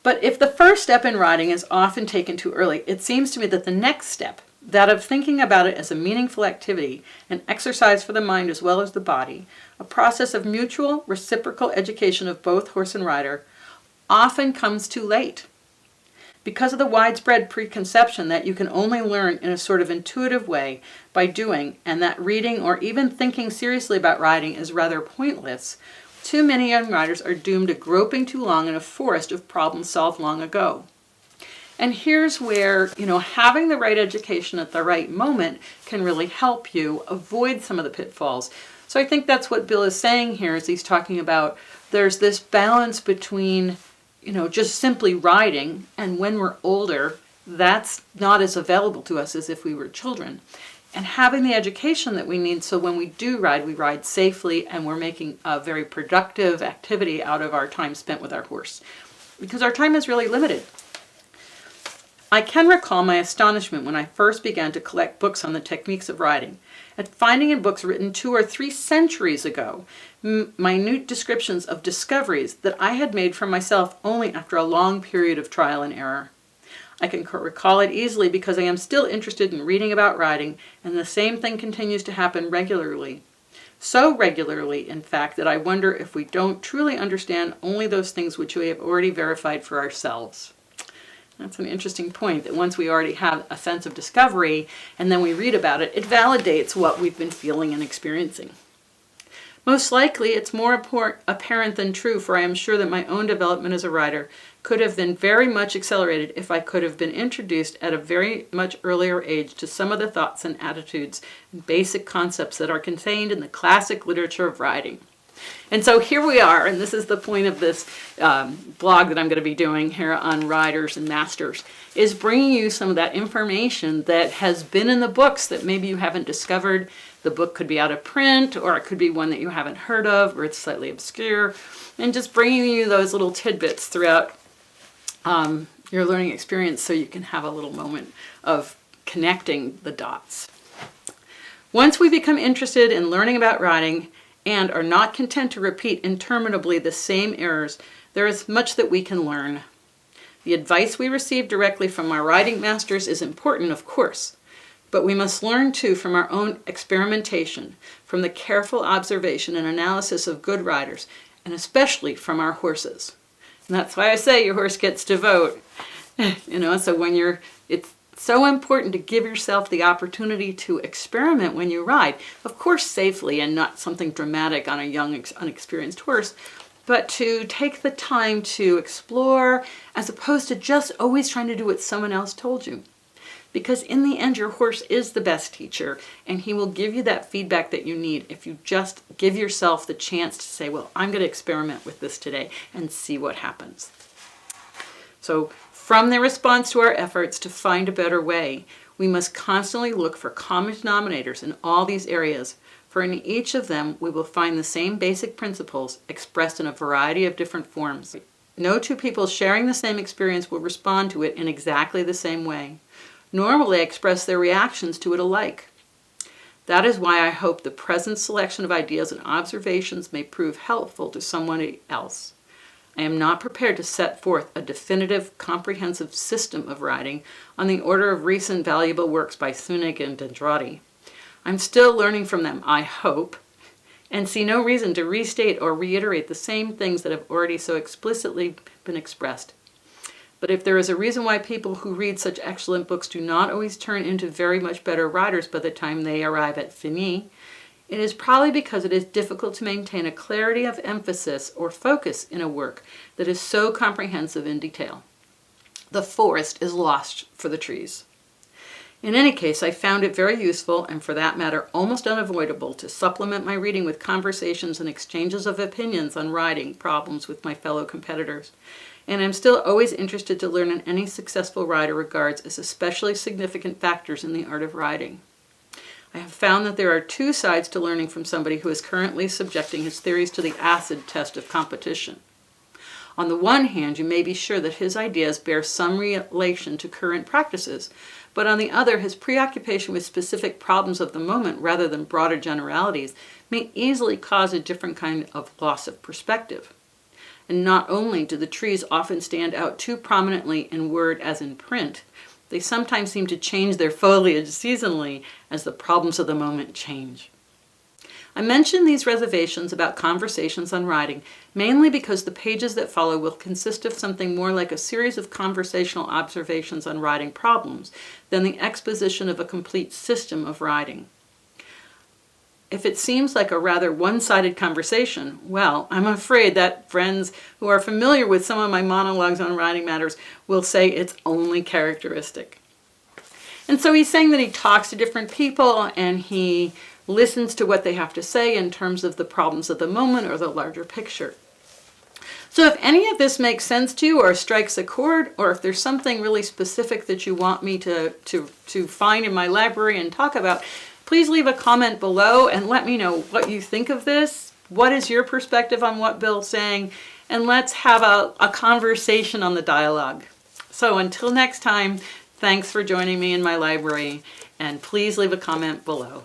But if the first step in writing is often taken too early, it seems to me that the next step, that of thinking about it as a meaningful activity, an exercise for the mind as well as the body, a process of mutual, reciprocal education of both horse and rider, often comes too late. Because of the widespread preconception that you can only learn in a sort of intuitive way by doing, and that reading or even thinking seriously about riding is rather pointless, too many young riders are doomed to groping too long in a forest of problems solved long ago. And here's where, having the right education at the right moment can really help you avoid some of the pitfalls. So I think that's what Bill is saying here, is he's talking about there's this balance between, just simply riding, and when we're older, that's not as available to us as if we were children. And having the education that we need so when we do ride, we ride safely and we're making a very productive activity out of our time spent with our horse. Because our time is really limited. I can recall my astonishment when I first began to collect books on the techniques of riding, at finding in books written 2 or 3 centuries ago minute descriptions of discoveries that I had made for myself only after a long period of trial and error. I can recall it easily because I am still interested in reading about riding, and the same thing continues to happen regularly. So regularly, in fact, that I wonder if we don't truly understand only those things which we have already verified for ourselves. That's an interesting point, that once we already have a sense of discovery and then we read about it, it validates what we've been feeling and experiencing. Most likely, it's more apparent than true, for I am sure that my own development as a rider could have been very much accelerated if I could have been introduced at a very much earlier age to some of the thoughts and attitudes and basic concepts that are contained in the classic literature of riding. And so here we are, and this is the point of this blog that I'm going to be doing here on riders and masters, is bringing you some of that information that has been in the books that maybe you haven't discovered. The book could be out of print, or it could be one that you haven't heard of, or it's slightly obscure, and just bringing you those little tidbits throughout your learning experience so you can have a little moment of connecting the dots. Once we become interested in learning about riding and are not content to repeat interminably the same errors, there is much that we can learn. The advice we receive directly from our riding masters is important, of course, but we must learn too from our own experimentation, from the careful observation and analysis of good riders, and especially from our horses. And that's why I say your horse gets to vote. So it's so important to give yourself the opportunity to experiment when you ride. Of course, safely and not something dramatic on a young, unexperienced horse, but to take the time to explore as opposed to just always trying to do what someone else told you. Because in the end, your horse is the best teacher, and he will give you that feedback that you need if you just give yourself the chance to say, well, I'm going to experiment with this today and see what happens. So from the response to our efforts to find a better way, we must constantly look for common denominators in all these areas, for in each of them we will find the same basic principles expressed in a variety of different forms. No two people sharing the same experience will respond to it in exactly the same way, nor will they express their reactions to it alike. That is why I hope the present selection of ideas and observations may prove helpful to someone else. I am not prepared to set forth a definitive, comprehensive system of riding on the order of recent valuable works by Thunig and Dendrati. I'm still learning from them, I hope, and see no reason to restate or reiterate the same things that have already so explicitly been expressed. But if there is a reason why people who read such excellent books do not always turn into very much better riders by the time they arrive at finis, it is probably because it is difficult to maintain a clarity of emphasis or focus in a work that is so comprehensive in detail. The forest is lost for the trees. In any case, I found it very useful, and for that matter almost unavoidable, to supplement my reading with conversations and exchanges of opinions on riding problems with my fellow competitors. And I'm still always interested to learn in any successful rider regards as especially significant factors in the art of riding. I have found that there are 2 sides to learning from somebody who is currently subjecting his theories to the acid test of competition. On the one hand, you may be sure that his ideas bear some relation to current practices, but on the other, his preoccupation with specific problems of the moment rather than broader generalities may easily cause a different kind of loss of perspective. And not only do the trees often stand out too prominently in word as in print, they sometimes seem to change their foliage seasonally as the problems of the moment change. I mention these reservations about conversations on writing mainly because the pages that follow will consist of something more like a series of conversational observations on writing problems than the exposition of a complete system of writing. If it seems like a rather one-sided conversation, well, I'm afraid that friends who are familiar with some of my monologues on writing matters will say it's only characteristic. And so he's saying that he talks to different people and he listens to what they have to say in terms of the problems of the moment or the larger picture. So if any of this makes sense to you or strikes a chord, or if there's something really specific that you want me to find in my library and talk about, please leave a comment below and let me know what you think of this. What is your perspective on what Bill's saying? And let's have a conversation on the dialogue. So until next time, thanks for joining me in my library, and please leave a comment below.